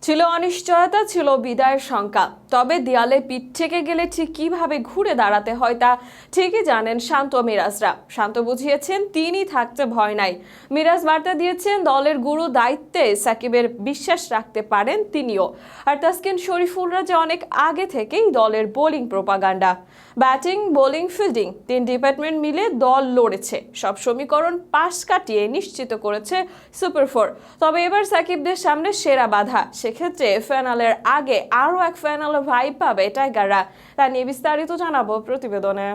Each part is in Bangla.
ছিল অনিশ্চয়তা, ছিল বিদায়ের শঙ্কা। তবে দেয়ালে পিঠ থেকে গেলে ঠিক কিভাবে ঘুরে দাঁড়াতে হয় তা ঠিকই জানেন শান্ত মিরাজরা। শান্ত বুঝিয়েছেন তিনি থাকতে ভয় নাই। মিরাজ বার্তা দিয়েছেন দলের গুরু দায়িত্বে সাকিবের বিশ্বাস রাখতে পারেন তিনিও। আর তাসকিন শরীফুলরা যে অনেক আগে থেকেই দলের bowling propaganda. Batting, bowling, fielding 3 department মিলে দল লড়েছে, সব সমীকরণ পাশ কাটিয়ে নিশ্চিত করেছে সুপার 4। তবে এবার সাকিবদের সামনে সেরা বাধা, সেক্ষেত্রে ফাইনালের আগে আরও এক ফাইনালে ভাইব পাবে টাইগাররা। তা নিয়ে বিস্তারিত জানাবো প্রতিবেদনে।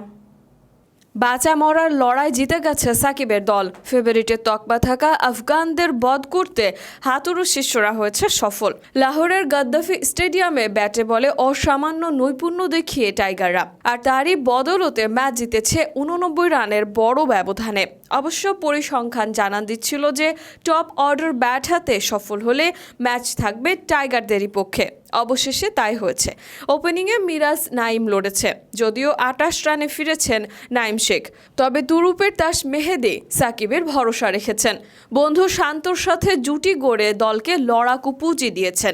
বাঁচা মরার লড়াই জিতে গেছে সাকিবের দল। ফেভারিটের তকমা থাকা আফগানদের বধ করতে হাতুড়ু শিষ্যরা হয়েছে সফল। লাহোরের গাদ্দাফি স্টেডিয়ামে ব্যাটে বলে অসামান্য নৈপুণ্য দেখিয়ে টাইগাররা, আর তারই বদলতে ম্যাচ জিতেছে 89 রানের বড় ব্যবধানে। অবশ্য পরিসংখ্যান জানান দিচ্ছিল যে টপ অর্ডার ব্যাট হাতে সফল হলে ম্যাচ থাকবে টাইগারদেরই পক্ষে। অবশেষে তাই হয়েছে। ওপেনিংয়ে মিরাজ, নাইম লড়েছে, যদিও 28 রানে ফিরেছেন নাইম শেখ। তবে তুরুপের তাস মেহেদি সাকিবের ভরসা রেখেছেন। বন্ধু শান্তর সাথে জুটি গড়ে দলকে লড়াকু পুঁজি দিয়েছেন।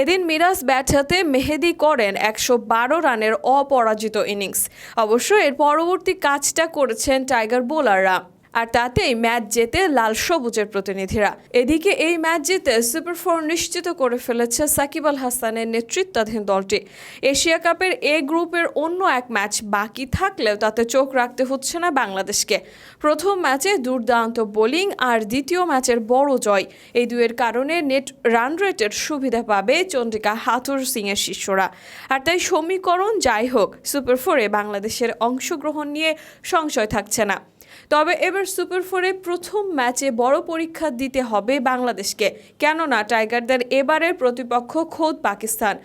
এদিন মিরাজ ব্যাট হাতে, মেহেদি করেন 112 রানের অপরাজিত ইনিংস। অবশ্য এর পরবর্তী কাজটা করেছেন টাইগার বোলাররা, আর তাতেই ম্যাচ জেতে লাল সবুজের প্রতিনিধিরা। এদিকে এই ম্যাচ জিতে সুপার 4 নিশ্চিত করে ফেলেছে সাকিব আল হাসানের নেতৃত্বাধীন দলটি। এশিয়া কাপের এ গ্রুপের অন্য এক ম্যাচ বাকি থাকলেও তাতে চোখ রাখতে হচ্ছে না বাংলাদেশকে। প্রথম ম্যাচে দুর্দান্ত বোলিং আর দ্বিতীয় ম্যাচের বড় জয়, এই দুয়ের কারণে নেট রান রেটের সুবিধা পাবে চন্দ্রিকা হাথুর সিংয়ের শিষ্যরা। আর তাই সমীকরণ যাই হোক, সুপার 4-এ বাংলাদেশের অংশগ্রহণ নিয়ে সংশয় থাকছে না। তবে এবার সুপার 4-এ প্রথম ম্যাচে বড় পরীক্ষা দিতে হবে বাংলাদেশকে, কেননা টাইগারদের এবারের প্রতিপক্ষ খোদ পাকিস্তান।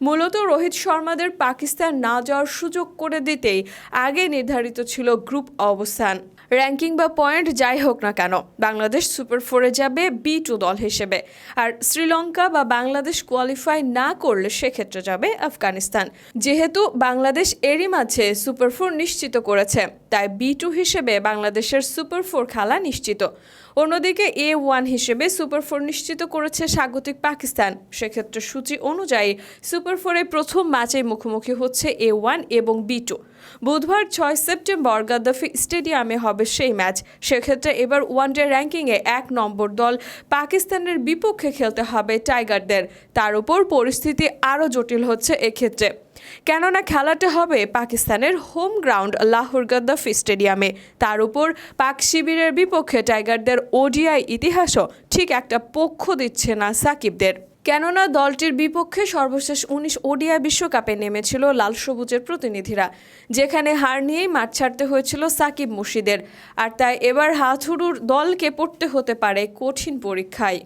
মূলত রোহিত শর্মাদের পাকিস্তান না যাওয়ার সুযোগ করে দিতেই আগে নির্ধারিত ছিল গ্রুপ অবস্থান। র্যাঙ্কিং বা পয়েন্ট যাই হোক না কেন, বাংলাদেশ সুপার 4-এ যাবে B2 দল হিসেবে। আর শ্রীলঙ্কা বা বাংলাদেশ কোয়ালিফাই না করলে সেক্ষেত্রে যাবে আফগানিস্তান। যেহেতু বাংলাদেশ এরই মাঝে সুপার 4 নিশ্চিত করেছে, তাই B2 হিসেবে বাংলাদেশের সুপার 4 খেলা নিশ্চিত। অন্যদিকে A1 হিসেবে সুপার 4 নিশ্চিত করেছে স্বাগতিক পাকিস্তান। সেক্ষেত্রে সূচি অনুযায়ী সুপার 4-এ প্রথম ম্যাচে মুখোমুখি হচ্ছে A1 এবং B2। বুধবার 6 সেপ্টেম্বর গাদ্দাফি স্টেডিয়ামে হবে সেই ম্যাচ। সেক্ষেত্রে এবার ওয়ানডে র্যাঙ্কিংয়ে 1 নম্বর দল পাকিস্তানের বিপক্ষে খেলতে হবে টাইগারদের। তার উপর পরিস্থিতি আরও জটিল হচ্ছে এক্ষেত্রে, কেননা খেলাটা হবে পাকিস্তানের হোম গ্রাউন্ড লাহোর গাদ্দাফি স্টেডিয়ামে। তার উপর পাক শিবিরের বিপক্ষে টাইগারদের ওডিআই ইতিহাসও ঠিক একটা পক্ষ দিচ্ছে না সাকিবদের, কেননা দলটির বিপক্ষে সর্বশেষ 19 ওডিআই বিশ্বকাপে নেমেছিল লাল সবুজের প্রতিনিধিরা, যেখানে হার নিয়েই মাঠ ছাড়তে হয়েছিল সাকিব মুর্শিদের। আর তাই এবার হাথুরুর দলকে পড়তে হতে পারে কঠিন পরীক্ষায়।